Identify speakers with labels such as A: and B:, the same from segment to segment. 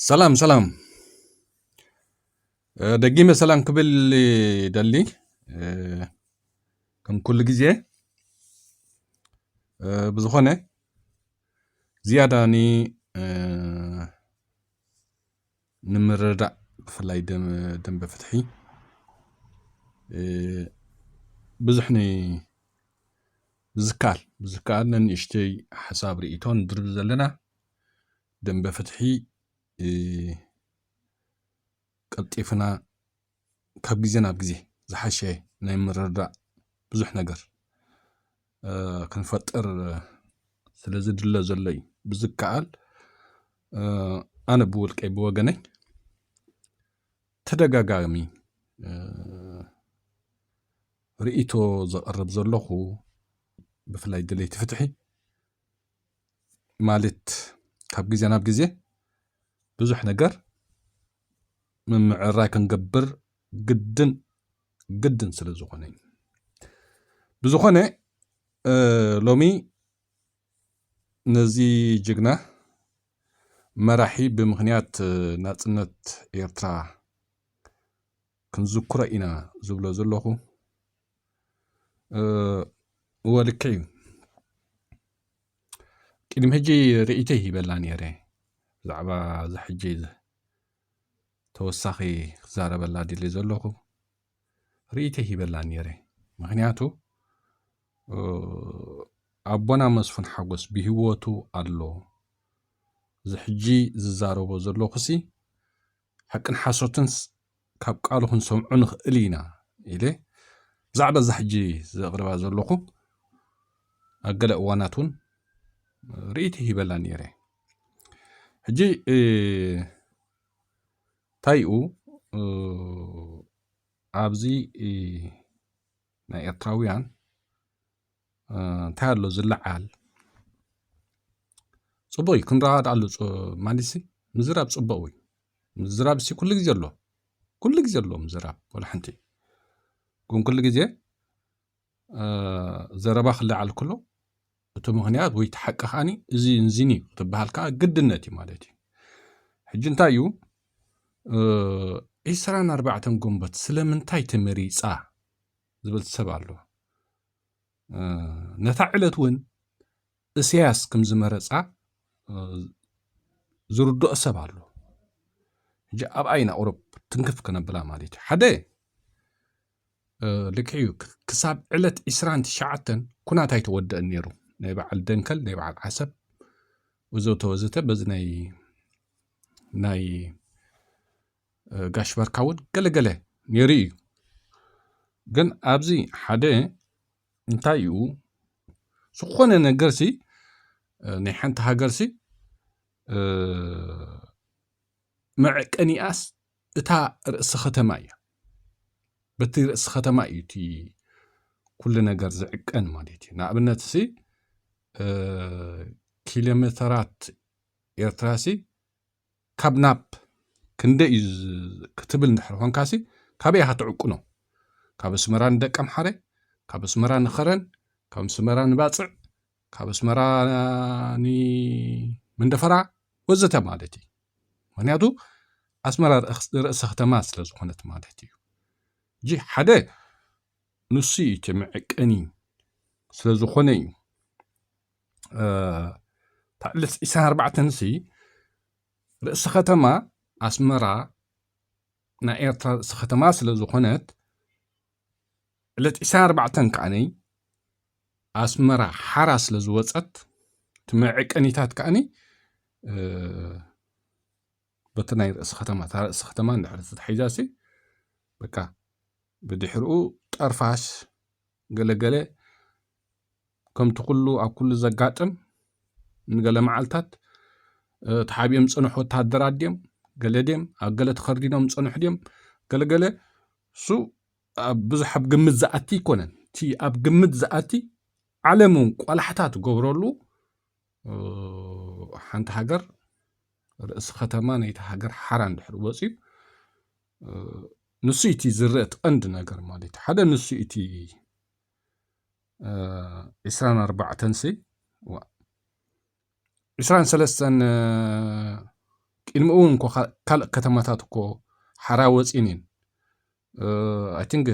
A: سلام سلام. دقيمة سلام قبل دلي كم كل جزء بزخنة زيادة ني نمرر بفلاي دم بفتحي بزحني بزكال نشتي حساب رئيتون درب زلنا دم بفتحي قلطيفنا كاب جزينا بجزي زحشي نمرر بزح نجر كنفطر سلازي دلا زلي بزكال أنا بقول كي بوجني تدقاقامي رئيتو زقرب زلخو بفلاي دلي تفتحي مالت كاب جزينا بجزي بزح نجر من معراك نقبر جدن سلازوخني بزخني لومي نزي جغنا مراحي بمغنيات ناصنت إيرترا كنذكر إنا زبلو زلخو ولكي كلم هجي رئيته بلاني ري زعبا زحجي توساخي زارة بلادي اللي زلخو رئيته بلاني ري مغنياتو أبونا مسفن حقوس بهوتو ألو زحجي ززاربو زلخسي حقن حاسوتنس كاب قالوهن سمعون خقلينا إلي زعبا زحجي زغربا زلخو أقل أواناتون رئيته بلاني ري هجي تايقو أبزي نا إرتراويان تايرلو زلعال صبوي كن راد على مالسي مزراب صبوي مزراب سي كل جزء له مزراب ولا حنتي كون كل جزء زربا خلي على كله تو مغنيات وي تحققاني زي نزيني تبهالكا قدنتي مالتي حجي نتايو إسران 4 قنبت سلمنتاي تمريصا زبل سبالو نتعلت ون اسياس كم زمرصا زردو أسبالو جاء أبعينا أوروب تنكف كنبلا مالتي حدا لكيو كساب علت إسران تشعتن كنا تايت ود النيرو نبعل دنكل نبعل عسب وزوتو وزته بزناي ناي قاش بركاون قلقله نيري جن أبزي حدا انتايو سخونة نجرسي نحنت هاجرسي معك أني أس إتا رأس ختمايا بتي رأس ختمايا تي كل نجر زعك أن مالتي نعبنا تسي كيلومترات إرتراسي كابناب كندي كتبل نحرفان كاسي كابي هاتعقنو كاب سمران دك أمحري كاب سمران نخرن كاب سمران باطع كاب سمراني من دفرع وزتا مالتي ونيادو أسمر رأس ختماس لزخونت مالتي جي حدا نسي تمعك أني سلزخوني تعلس إسان 4 نسي رأس ختما أسمرا نايرت رأس ختماس لزخونت لت إسان 4 كأني أسمرا حراس لزوصت تمعك أنيتات كأني بتناير رأس ختما نحرس تحيزاسي بكا بدحرقو طرفاش قلقله كم تقولوا أكل زقاتم نقل معلتات تحابيم صنحو تهدرات ديم قلديم أقل تخردينهم صنح ديم قلقله سو بزحب قمت زقاتي كونن تي أب قمت زقاتي علمون قلحتات قبرولو حانت هاجر رأس ختمان يتهاجر حران دحر وصيب نسيتي زرت عند نجر مالت حدا نسيتي إسران 4 تنسي و إسران 3 ቅድሚ እውን እኮ ካልእ ከተማታት እኮ ሓራ ወፂን እየን አይ ቲንክ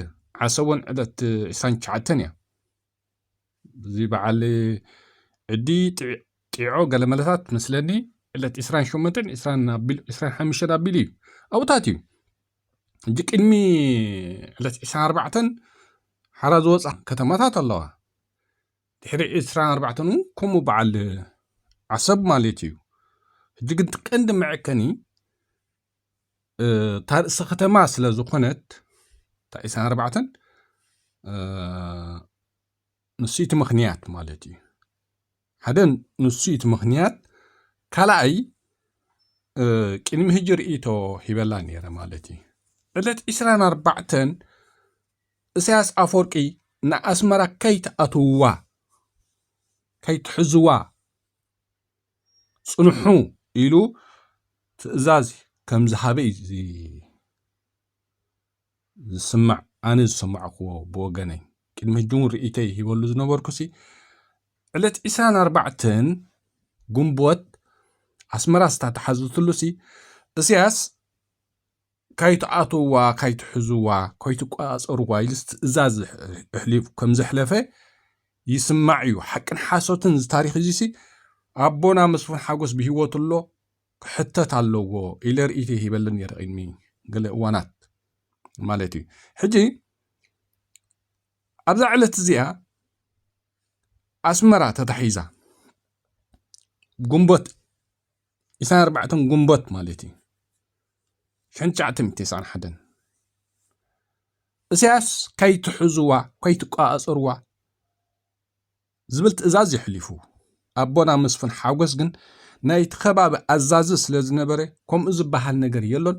A: ዓሰቦን ዕለት 29 እያ እዚ በዓል ዕዲ ጢዖ ገለመለታት መስለኒ ዕለት 28 25 ኣቢል እዩ ኣብታት እዩ እንጂ ቅድሚ ዕለት 24 ሓራ ዝወፃ ከተማታት ኣለዋ ድሕሪ 24 እውን ከምኡ በዓል ዓሰብ ማለት እዩ ሕጂ ግን ቀንዲ መዐከኒ ታርእሲ ከተማ ስለ ዝኾነት 24 ንሱይቲ ምኽንያት ማለት እዩ ሓደ ንሱይቲ ምኽንያት ካልኣይ ቅድሚ ሕጂ ርእይቶ ሂበላ ነይረ ማለት እዩ ዕለት 24 ኢሳያስ ኣፈወርቂ ንኣስመራ ከይትኣትውዋ ከይትሕዝዋ ጽንሑ ኢሉ ትእዛዝ ከም ዝሃበ ዝስማዕ ኣነ ዝሰማዕክዎ ብወገነይ ቅድሚ ሕጂ እውን ርእይተይ ሂበሉ ዝነበርኩሲ ዕለት 24 ጉንቦት ኣስመራ ዝተተሓዘትሉሲ ኢሳያስ ከይትኣትውዋ ከይትሕዝዋ ከይትቆፃፀርዋ ኢሉስ ትእዛዝ ኣሕሊፉ ከም ዘሕለፈ ይስማዕ እዩ ሓቅን ሓሶትን ዝታሪክ እዚሲ ኣቦና መስፍን ሓጎስ ብሂወት ኣሎ ክሕተት ኣለዎ ኢለ ርእይተይ ሂበሉ ነይረ ቅድሚ ገለ እዋናት ማለት እዩ ሕጂ ኣብዛ ዕለት እዚኣ ኣስመራ ተታሒዛ ጉንቦት 24 ጉንቦት ማለት እዩ 1991 ኢሳያስ ከይትሕዝዋ ከይትቆፃፀርዋ ዝብል ትእዛዝ ይሕሊፉ ኣቦና መስፍን ሓጎስ ግን ናይቲ ከባቢ ኣዛዚ ስለ ዝነበረ ከምኡ ዝበሃል ነገር የሎን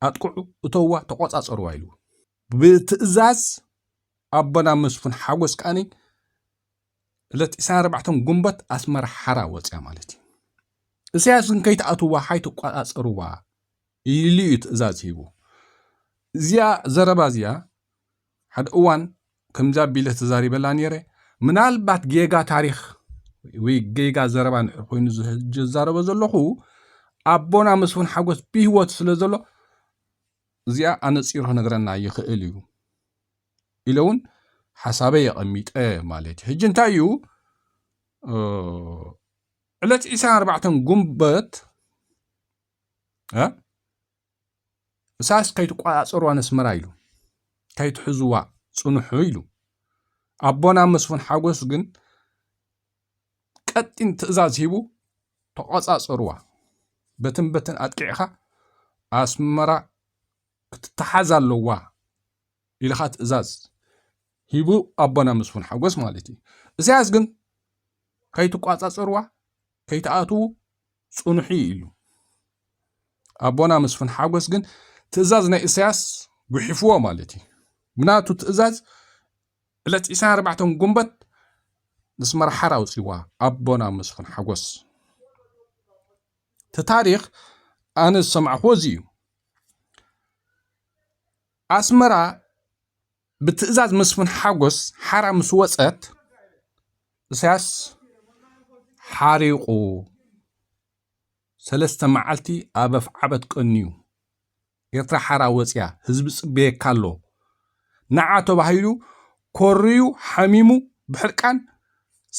A: ኣጥቅዑ እተዋ ተቆፃፀርዋ ኢሉ ብትእዛዝ ኣቦና መስፍን ሓጎስ ከኣኒ ዕለት 24 ጉንቦት ኣስመራ ሓራ ወፅያ ማለት እዩ ኢሳያስ ግን ከይትኣትዋ ከይትቆፃፀርዋ ኢሉ እዩ ትእዛዝ ሂቡ እዚኣ ዘረባ እዚኣ ሓደ እዋን ከምዛ ኣቢለ ተዛሪበላ ነይረ ምናልባት ጌጋ ታሪክ ወይ ጌጋ ዘረባ ኮይኑ ዝዛረበ ዘለኹ ኣቦና መስፍን ሓጎስ ብሂወት ስለ ዘሎ እዚኣ ኣነፂሮ ነገረና ይኽእል እዩ ኢለ እውን ሓሳበይ የቐሚጠ ማለት ሕጂ እንታይ እዩ ዕለት 24 ጉንቦት ኢሳያስ ከይትቆፃፀርዋ ኣስመራ ኢሉ ከይትሕዝዋ ጽንሑ ኢሉ ኣቦና መስፍን ሓጎስ ግን ቀጢን ትእዛዝ ሂቡ ተቆፃፀርዋ በትን ኣጥቂዕኻ ኣስመራ ክትተሓዝ ኣለዋ ኢልኻ ትእዛዝ ሂቡ ኣቦና መስፍን ሓጎስ ማለት እዩ ኢሳያስ ግን ከይትቆፃፀርዋ ከይትኣትዉ ጽንሑ ኢሉ ኣቦና መስፍን ሓጎስ ግን ትእዛዝ ናይ ኢሳያስ ጉሒፍዎ ማለት እዩ ምናቱ ትእዛዝ ዕለት 24 ጉንቦት ኣስመራ ሓራ ወፂዋ ኣቦና መስፍን ሓጎስ ታሪክ ኣነ ዝሰማዕክዎ እዚ እዩ ኣስመራ ብትእዛዝ መስፍን ሓጎስ ሓራ ምስ ወፀት ኢሳያስ ሓሪቁ 3 መዓልቲ ኣብ ኣፍዓበት ቀንዩ ኤርትራ ሓራ ወፅያ ህዝቢ ጽበየካ ኣሎ ንዓ ተባሂሉ ኮርዩ ሓሚሙ ብሕርቃን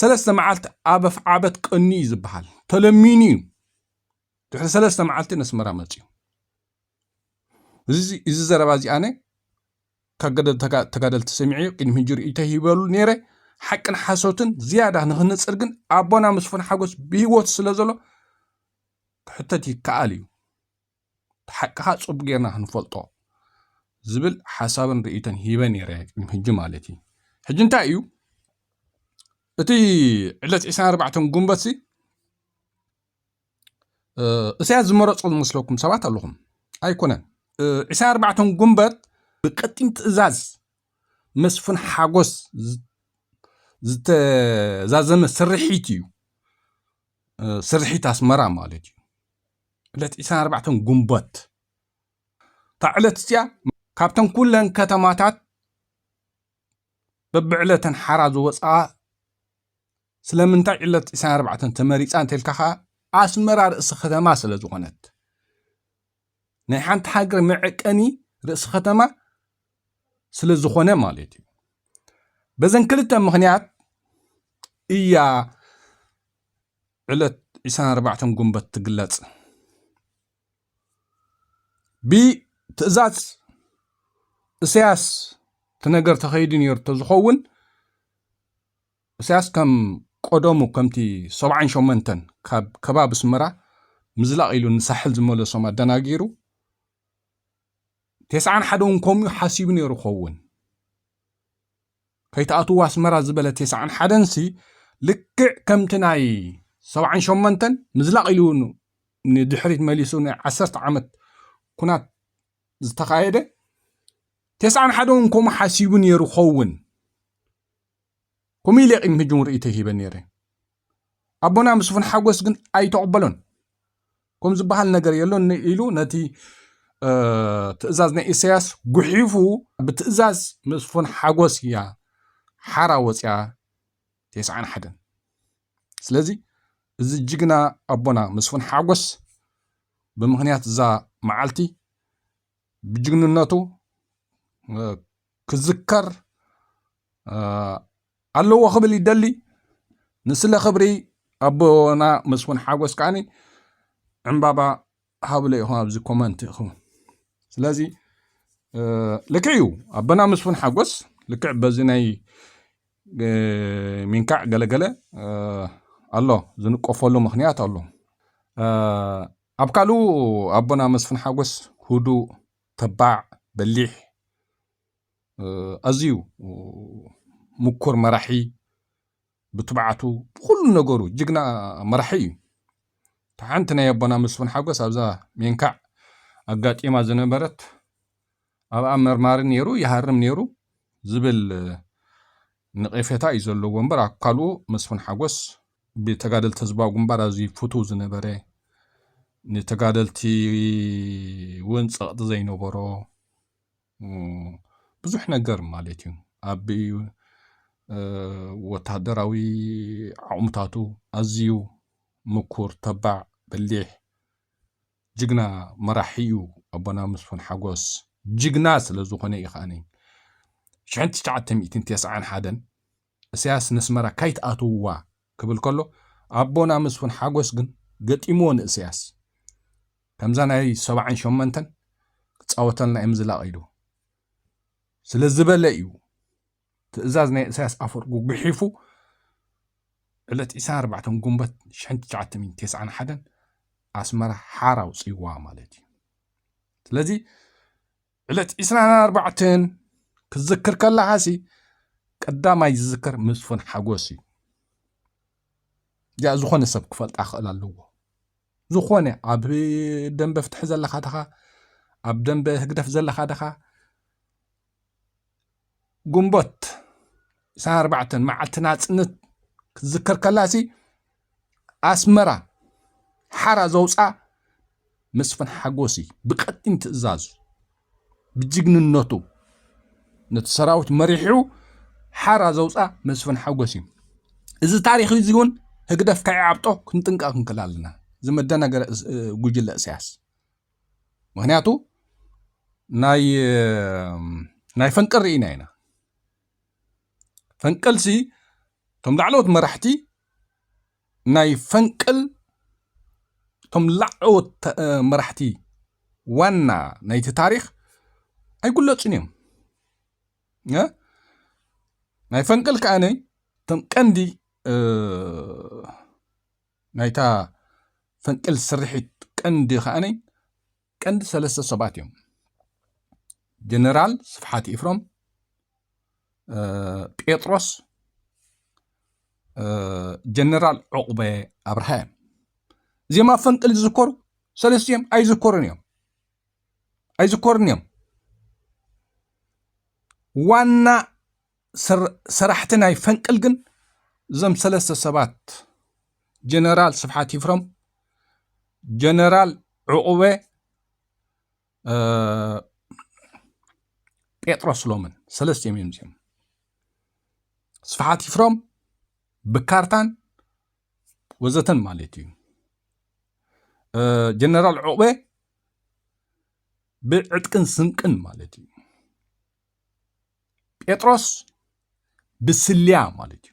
A: 3 መዓልቲ ኣብ ኣፍዓበት ቀንዩ ዝበሃል ተለሚኑ እዩ ድሕሪ 3 መዓልቲ ኣስመራ መፅዩ እዚ ዘረባ እዚ ኣነ ተጋደልቲ ሰሚዐ ቅድሚ ሕጂ ርእይተ ሂበሉ ነይረ ሓቅን ሓሶትን ዝያዳ ንኽንፅር ግን ኣቦና መስፍን ሓጎስ ብሂወት ስለ ዘሎ ክሕተት ይከኣል እዩ ሓቅኻ ፅቡቅ ጌርና ክንፈልጦ ዝብል ሓሳብን ርእይተን ሂበ ነይረ ቅድሚ ሕጂ ማለት እዩ ሕጂ እንታይ እዩ እቲ ዕለት 24 ጉንቦት ኢሳያስ ዝመረፆ ዝመስለኩም ሰባት ኣለኹም ኣይኮነን 24 ጉንቦት ብቀጢን ትእዛዝ መስፍን ሓጎስ ዝተዛዘመ ስርሒት እዩ ስርሒት ኣስመራ ማለት እዩ ዕለት 24 ጉንቦት تا علتيا كابتن كلن كتماتات ببعلتن حراز وصا سلمنتا علت 24 تمريصان تلكخا ኣስመራ ርእሲ ከተማ ስለ ዝኾነት ናይ ሓንቲ ሃገር መዕቀኒ ርእሲ ከተማ ስለ ዝኾነ ማለት እዩ በዘን ክልተ ምኽንያት እያ ዕለት 24 ጉንበት ትግለጽ ብትእዛዝ ኢሳያስ ትነገር ተኸይዱ ነይሩ ተዝኸውን ኢሳያስ ከም ቆደሙ ከምቲ 78 ካብ ከባቢ ኣስመራ ምዝላቕ ኢሉ ንሳሕል ዝመለሶም ኣደናጊሩ 91 እውን ከምኡ ሓሲቡ ነይሩ ኸውን ከይተኣትዋ ኣስመራ ዝበለ 91 ሲ ልክዕ ከምቲ ናይ 78 ምዝላቕ ኢሉ ንድሕሪት መሊሱ ናይ 10 ዓመት ኩናት ዝተኻየደ 91 እውን ከምኡ ሓሲቡ ነይሩ ኸውን ከምኡ ኢለ ቂም ህጁም ርእይቶ ሂበ ነይረ ኣቦና መስፍን ሓጎስ ግን ኣይተቐበሎን ከም ዝበሃል ነገር የሎን ኢሉ ነቲ ትእዛዝ ናይ ኢሳያስ ጉሒፉ ብትእዛዝ መስፍን ሓጎስ እያ ሓራ ወፅያ 91 ስለዚ እዚ ጅግና ኣቦና መስፍን ሓጎስ ብምኽንያት እዛ መዓልቲ ብጅግንነቱ ክዝከር ኣለዎ ክብል ይደሊ ንስለ ክብሪ ኣቦና መስፍን ሓጎስ ከዓኒ ዕምባባ ሃብለ ይኹን ኣብዚ ኮመንት ይኹን ስለዚ ልክዕ እዩ ኣቦና መስፍን ሓጎስ ልክዕ በዚ ናይ ሚንካዕ ገለገለ ኣሎ ዝንቆፈሉ ምኽንያት ኣሎ ኣብ ካልኡ ኣቦና መስፍን ሓጎስ ህዱእ ተባዕ በሊሕ ኣዝዩ ምኩር መራሒ ብትባዓቱ ኩሉ ነገሩ ጅግና መራሒ እዩ ሓንቲ ናይ ኣቦና መስፍን ሓጎስ ኣብዛ ሚንካዕ ኣጋጢማ ዝነበረት ኣብኣ መርማሪ ነይሩ ይሃርም ነይሩ ዝብል ንቐፌታ እዩ ዘለዎ እምበር ኣብ ካልኡ መስፍን ሓጎስ ብተጋደልቲ ህዝባዊ ግንባር ኣዝዩ ፍቱው ዝነበረ ንተጋደልቲ እውን ፀቕጢ ዘይነበሮ ብዙሕ ነገር ማለት እዩ ኣብ ወታደራዊ ዓቕምታቱ ኣዝዩ ምኩር ተባዕ በሊሕ ጅግና መራሒ እዩ ኣቦና መስፍን ሓጎስ ጅግና ስለ ዝኾነ እዩ ኸዓኒ 1991 ኢሳያስ ንኣስመራ ካይትኣትውዋ ክብል ከሎ ኣቦና መስፍን ሓጎስ ግን ገጢምዎ ንኢሳያስ ከምዛ ናይ 78 ክፃወተልና እምዝላቕ ኢሉ ስለ ዝበለ እዩ ትእዛዝ ናይ ኢሳያስ ኣፈወርቂ ጉሒፉ ዕለት 24 ጉንበት 1991 ኣስመራ ሓራ ውፅይዋ ማለት እዩ ስለዚ ዕለት 24 ክዝክር ከለኻሲ ቀዳማይ ዝዝክር መስፍን ሓጎስ እዩ ያ ዝኾነ ሰብ ክፈልጣ ክእል ኣለዎ ዝኾነ ኣብ ደንበ ፍትሒ ዘለኻ ደኻ ኣብ ደንበ ህግደፍ ዘለኻ ደኻ ጉንበት 24 መዓልቲ ናጽነት ክዝክር ከላሲ ኣስመራ ሓራ ዘውፃ መስፍን ሓጎስ ብቀጢን ትእዛዙ ብጅግንነቱ ነቲ ሰራዊት መሪሑ ሓራ ዘውፃ መስፍን ሓጎስ እዩ እዚ ታሪክ እዚ እውን ህግደፍ ከይዓብጦ ክንጥንቀቕ ክንክእል ኣለና ዝመደናገረ ጉጅለ ኢሳያስ ምክንያቱ ናይ ፈንቅል ርኢና ኢና ፈንቅልሲ ቶም ላዕለዎት መራሕቲ ናይ ፈንቅል ቶም ላዕለዎት መራሕቲ ዋና ናይቲ ታሪክ ኣይጉለፁን እዮም ናይ ፈንቅል ከዓነ ቶም ቀንዲ ናይታ ፈንቅል ስርሒት ቀንዲ ከዓነ ቀንዲ 3 ሰባት እዮም ጀነራል ስፍሓት ኢፍሮም ጴጥሮስ ጀነራል ዕቁበ ኣብርሃ እዚኦም ኣብ ፈንቅል ዝዝከሩ ሰለስቲኦም ኣይዝከሩን እዮም ዋና ስራሕቲ ናይ ፈንቅል ግን እዞም 3 ሰባት ጀነራል ስፍሓት ኢፍሮም ጀነራል ዕቁበ ጴጥሮስ ሎምን ሰለስቲኦም እዮም ስፍሓት ኢፍሮም ብካርታን ወዘተን ማለት እዩ جنرال عقبة بعتكن سنكن مالتي بيتروس بسليا مالتي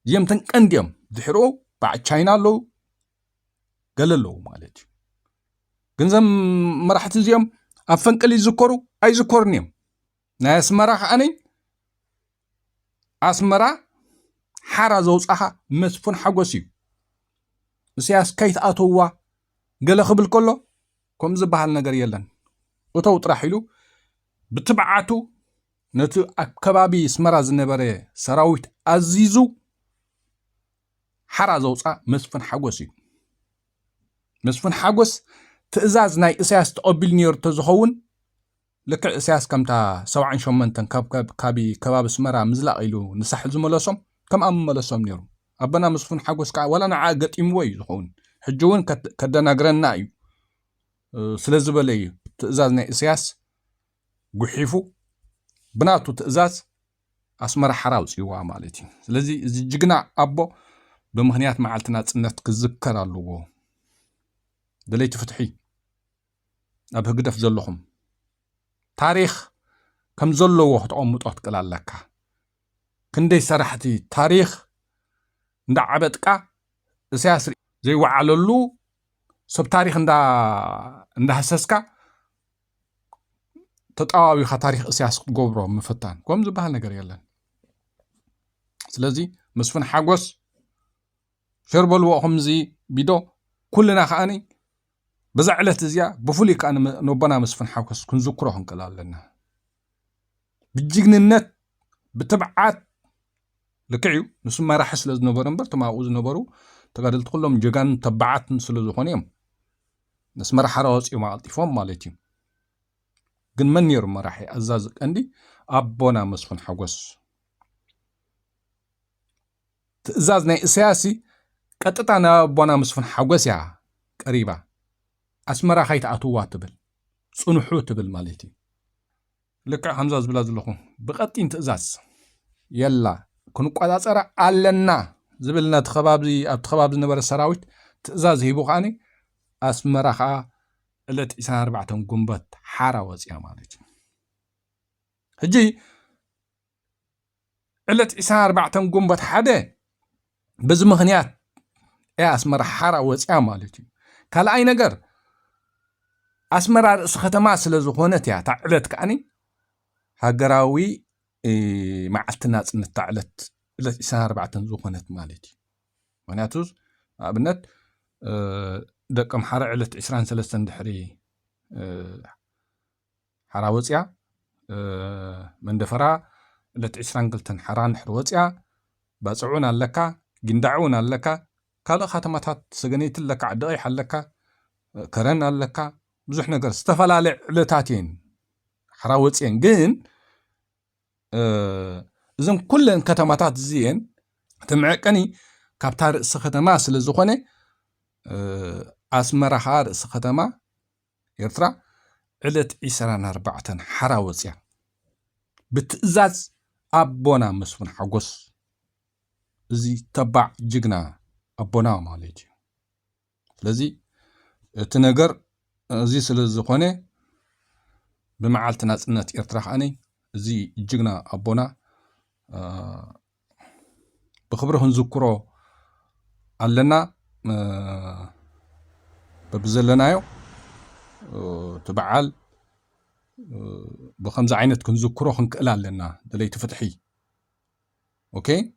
A: يمتن كنديم دحرو بعد تشاينا لو قاللو مالتي جنزم مرحت زيهم أفنقل يذكروا أي ذكرنيم ناس مرح أني أسمرا حارة زوجها مسفن حقوسي سياس كيت أتوا قال خبل كله كم زبها النجار يلن وتو طرحيلو بتبعاتو نتو أكبابي سمرا زنبري سراويت عزيزو حارة زوجها مسفن حقوسي مسفن حقوس تأزاز ناي إسياس تقبل نير تزخون لك إسياس كمتا سوعين شمنتن كابي كباب سمرا مزلا إلو نسحل زملاسهم كم أم ملاسهم نيرو أبنا مسفن حقوس كا ولا نعاقت إموي زخون حجون كدنا قرنا أيو سلزبلي تأزاز ناي إسياس قحيفو بناتو تأزاز أسمر حراوس يوا مالتي لذي جقنا أبو بمهنيات معالتنا تنت كذكر اللغو دليت فتحي أبه قدف زلهم تاريخ كم زلو وقت أمت أتقلال لك كندي سرحتي تاريخ ندعبتك سياسي زي وعللو سب تاريخ ندا حسسك تطاوي خا تاريخ سياسي قبرو مفتان كم زبها نقر يلن سلازي مسفن حاقوس شربلو وخمزي بيدو كلنا خاني بزعلت زيا بفوليك أنا نوبنا مسفن حاقوس كن ذكرهم كلال لنا بالجننت بتبعات لكعيو نسمى راح سلز نبرن برت ما أوز نبرو تقدر تقول لهم جيجان تبعات نسلزو خونيم نسمى راح راس يوم عاطفهم مالتي جن من يرم ما راح أزازك عندي أبونا مسفن حاقوس تأزازنا سياسي قطعنا أبونا مسفن حاقوس يا قريبة أسمرا خيت أتوات تبل صنحو تبل مالتي لك حمزة زبلاز لكم بقطين تأزاز يلا كنو قادا صرا علنا زبلنا تخبابزي ابتخبابز نبر السراويت تأزاز هيبو خاني أسمرا خا التي إسان 4 قنبت حارة وزيا مالتي هجي التي إسان 4 قنبت حدا بزمخنيات يا أسمرا حارة وزيا مالتي كالا أي نقر أسمرا رأس ختما سلزخونت يا تعلت كأني هاقراوي معلتنا نتعلت التي إسان 4 زخونت مالتي وناتوز أبنت دقم حارة علت 23 دحري حارة وزيا من دفرا التي 20 قلتن حران دحر وزيا باسعونا لك جندعونا لك كالا خاتماتات سجنيت لك عدائي حلك كرنا لك بزح نقر استفلالع علتاتين حراوتين جن إذن كل كتماتات زين تمعكني كابتار سختما سلزخونة أسمر حار سختما يرترى علت 24 حراوتين بتأزاز أبونا مسفن حقوس زي تبع جقنا أبونا ماليجي لذي تنقر زي سلزخونة بمعالتنا نات إرتراح أني زي جقنا أبونا بخبرهن ذكرو علنا ببزلنايو تبعال بخمسة عينت كن ذكروهن كلا لنا دليت فتحي أوكي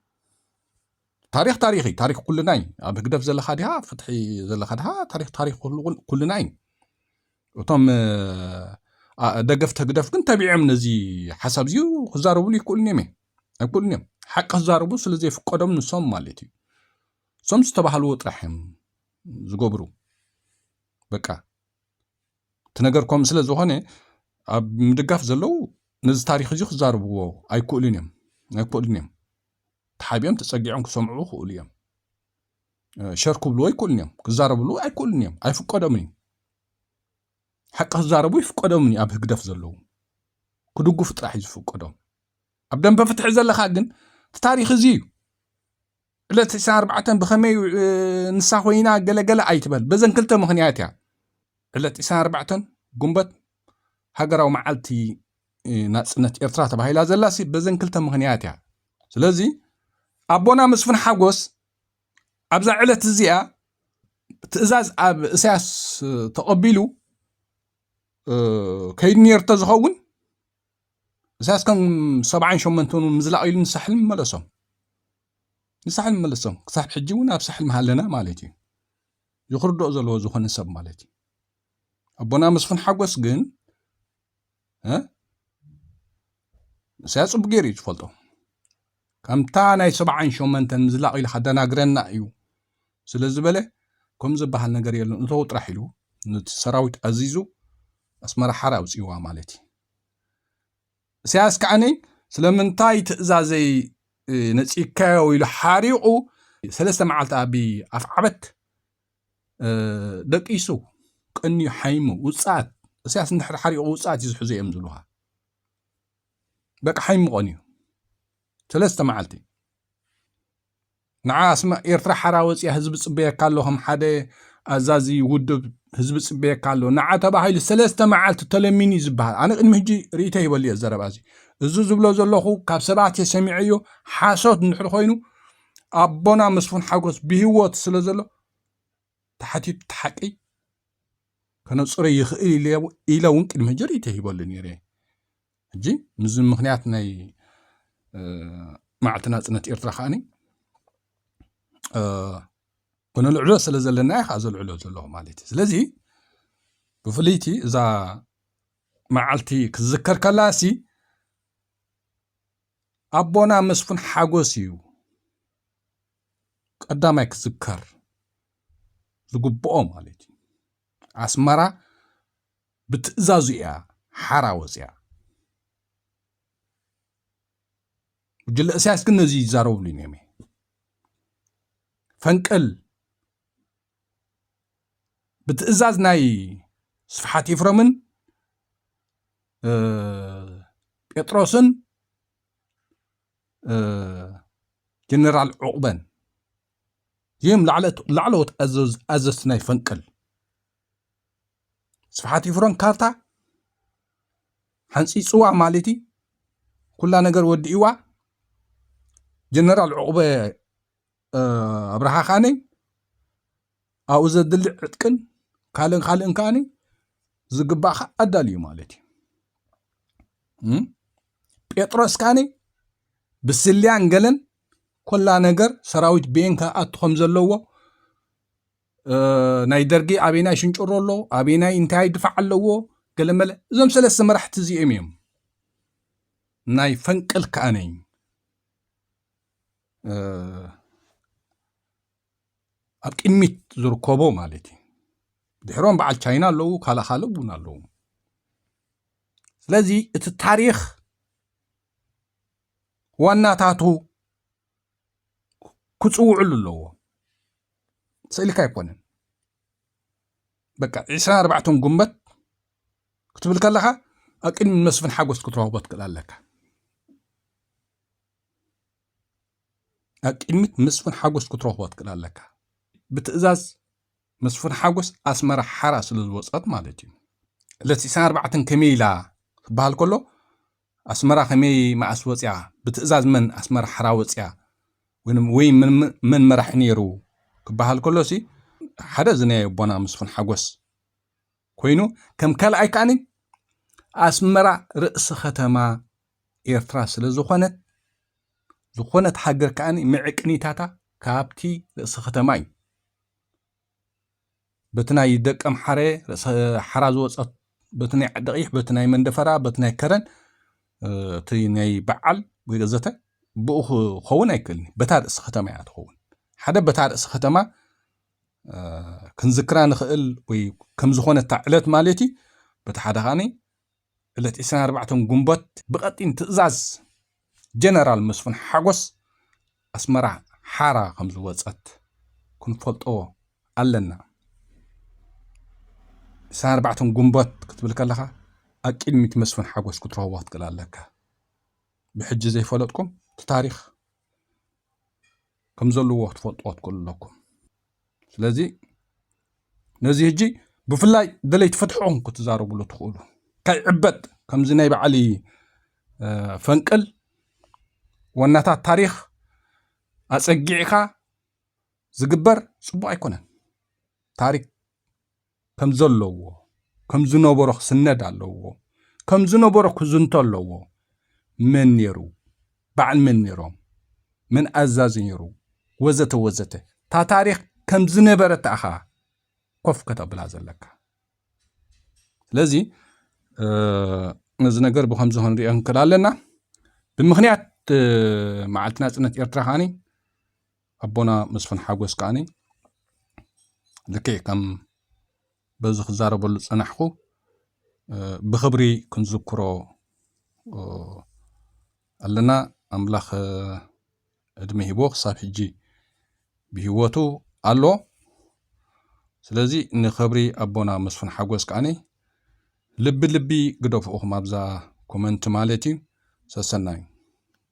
A: تاريخي تاريخ كل ناي أبي قدف زل خدها فتحي زل خدها تاريخ كل ناي وتم دقفت قدف كنت تبيع من زي حسب زيو خزاربو لي كل نيمه كل نيم حق خزاربو سلازي في قدم نصم مالتي صم استبحلو طرحم زغبرو بقى تنገርكم ስለዝኾነ ኣብ ምድጋፍ ዘለው ነዚ ታሪክ እዚ خزاربو ኣይኩልንም ተሓቢኦም ተጸጊዖም ክሰምዑ ክእሉ እዮም ሸርኩ ብሎ ኣይኩልንም ክዛረብሉ ኣይኩልንም ኣይፍቀዶምን حق خزاربو يفقدومني أب هقدف زلو كدوقو فترح يفقدوم أبداً بفتح زلخا جن تاريخ زيو ዕለት 24 ብኸመይ ንሳ ኮይና ገለገለ ኣይትበል በዘን ክልተ ምኽንያት እያ ዕለት 24 ጉንበት ሃገራዊ መዓልቲ ናጽነት ኤርትራ ተባሂላ ዘላሲ በዘን ክልተ ምኽንያት እያ ስለዚ ኣቦና መስፍን ሓጎስ ኣብዛ ዕለት እዚኣ ትእዛዝ ኣብ እሳያስ ተቐቢሉ ከይድ ነርተ ዝኸውን እሳያስ ከም 78 ምዝላቕ ኢሉ ንሳሕል መለሶም ክሳብ ሕጂ እውን ኣብ ሳሕል መሃለና ማለት እዩ ይኽርድኦ ዘለዎ ዝኾነ ሰብ ማለት እዩ ኣቦና መስፍን ሓጎስ ግን እሳያስ ጽቡቕ ገይሩ እዩ ዝፈልጦ ከምታ ናይ 78 ምዝላቕ ኢሉ ሓደናግረና እዩ ስለ ዝበለ ከም ዝበሃል ነገር የለን እተው ጥራሕ ኢሉ ነቲ ሰራዊት ኣዚዙ ኣስመራ ሓራ ኣውፅዋ ማለት እዩ እሳያስ ከዓኒ ስለምንታይ ትእዛዘይ ነፂካዮ ኢሉ ሓሪቑ 3 መዓልቲ ኣብ ኣፍዓበት ደቂሱ ቀኒ ሓይሙ ውጻት እሳያስ እንድሕር ሓሪቑ ውጻት ይዝሕዙ እዮም ዝብሉሃ በቃ ሓይሙ ቀኒ 3 መዓልቲ ንዓ ኤርትራ ሓራ ወፅያ ህዝቢ ጽበየካ ኣሎ ከም ሓደ ኣዛዚ ውድብ ህዝቢ ጽበየካ ኣሎ ንዓ ተባሂሉ 3 መዓልቲ ተለሚኒ ዝበሃል ኣነ ቅድሚ ሕጂ ርእይተ ይበል እየ ዘረባ እዚ ዝብሎ ዘለኹ ካብ ሰባት ሰሚዐዮ ሓሶት እንድሕር ኮይኑ ኣቦና መስፍን ሓጎስ ብህይወት ስለ ዘሎ ተሓቲቱ ተሓቂ ከነፅሮ ይኽእል ኢለ እውን ቅድሚ ሕጂ ርእይተ ይበል ነይረ ሕጂ ምዝ ምኽንያት ናይ መዓልቲ ናጽነት ኤርትራ ከዓኒ ኮነልዕሎ ስለ ዘለና ኢኻ ዘልዕሎ ዘለኹ ማለት እዩ ስለዚ ብፍልይቲ እዛ መዓልቲ ክዝከር ከላሲ ኣቦና መስፍን ሓጎስ እዩ ቀዳማይ ክዝከር ዝግብኦ ማለት እዩ ኣስመራ ብትእዛዙ እያ ሓራ ወፅያ ጉጅለ እሳያስ ግን ነዚ ይዛረብሉ እዮም ፈንቅል ብትእዛዝ ናይ ስፍሓት ይፍረምን ጴጥሮስን ጀነራል ዕቁበን እዚኦም ላዕለዎት ኣዘዝቲ ናይ ፈንቅል ስፍሓት ይፍረን ካርታ ሓንፂፅዋ ማለት እዩ ኩላ ነገር ወዲእዋ ጀነራል ዕቁበ ኣብርሃ ኻነ ኣብኡ ዘድልዕ ዕጥቅን ካልእን ከዓኒ ዝግባእኻ ኣዳልዩ ማለት እዩ ጴጥሮስ ከዓኒ ብስልያን ገለን ኮላ ነገር ሰራዊት ቤንካ ኣትኾም ዘለዎ ናይ ደርጊ ኣበናይ ሽንጭሮ ኣሎ ኣበናይ እንታይ ድፋዕ ኣለዎ ገለመለ እዞም 3 መራሕቲ እዚኦም እዮም ናይ ፈንቅል ከዓነ ኣብ ቅድሚት ዝርከቦ ማለት እዩ ድሕሮም በዓል ቻይና ኣለዉ ካልእ እውን ኣለዉ ስለዚ እቲ ታሪኽ ዋናታቱ ክጽውዕሉ ኣለዎ ስእልካ ኣይኮነን በቃ 24 ጉንበት ክትብል ከለኻ ኣብ ቅድሚ መስፍን ሓጎስ ክትረኽቦ ትክእል ኣለካ ኣብ ቅድሚት መስፍን ሓጎስ ክትረኽቦ ትክእል ኣለካ ብትእዛዝ መስፍን ሓጎስ ኣስመራ ሓራ ስለ ዝወፀት ማለት እዩ ዕለት 24 ከመይ ኢላ ክበሃል ከሎ ኣስመራ ከመይ መዓስ ወፅያ ብትእዛዝ መን ኣስመራ ሓራ ወፅያ ወይ መን መራሒ ነይሩ ክበሃል ከሎሲ ሓደ ዝናይ ኣቦና መስፍን ሓጎስ ኮይኑ ከም ካልኣይ ከዓኒ ኣስመራ ርእሲ ከተማ ኤርትራ ስለ ዝኾነት ሃገር ከዓኒ ምዕቅኒታታ ካብቲ ርእሲ ከተማ እዩ በቲ ናይ ደቀ ምሓረ ሓራ ዝወፀት በቲ ናይ ዓደቂሕ በቲ ናይ መንደፈራ በቲ ናይ ከረን እቲ ናይ በዓል ወይ ገዘተ ብኡ ክኸውን ኣይክእልኒ በታ ርእሲ ከተማ እያ ትኸውን ሓደ በታ ርእሲ ከተማ ክንዝክራ ንኽእል ወይ ከም ዝኾነታ ዕለት ማለት እዩ በቲ ሓደ ኻኒ ዕለት 24 ጉንበት ብቐጢን ትእዛዝ ጀነራል መስፍን ሓጎስ ኣስመራ ሓራ ከም ዝወፀት ክንፈልጦ ኣለና 24 ጉንበት ክትብል ከለኻ ኣብ ቅድሚት መስፍን ሓጎስ ክትረኽቦ ትክእል ኣለካ ብሕጂ ዘይፈለጥኩም እቲ ታሪኽ ከም ዘለዎ ትፈልጥዎ ትኩልለኩም ስለዚ ነዚ ሕጂ ብፍላይ ደለይ ትፈትሕዎም ክትዛረብሉ ትኽእሉ ከይዕበጥ ከምዚ ናይ በዓሊ ፈንቅል ወናታት ታሪክ ኣፀጊዕካ ዝግበር ጽቡቕ ኣይኮነን ታሪክ ከም ዘለዎ ከም ዝነበሮ ክስነድ ኣለዎ ከም ዝነበሮ ክዝንቶ ኣለዎ መን ነይሩ በዓል መን ነይሮም من أزازينيرو وزته تا تاريخ كم زنبرة تأخا كوف كتب لازل لك لذي نزنقر بخمسة هنري أنكر لنا بمخنيات معلتنا سنة إرتراخاني أبونا مسفن حاقوس كاني لكي كم بزخ زارب الصنحخو بخبري كنذكرو لنا أملاخ እድሜ ሂቦ ክሳብ ሕጂ ብህይወቱ ኣሎ ስለዚ ንኽብሪ ኣቦና መስፍን ሓጎስ ከዓኒ ልቢ ግደፍኡኹም ኣብዛ ኮመንት ማለት እዩ ሰሰናዩ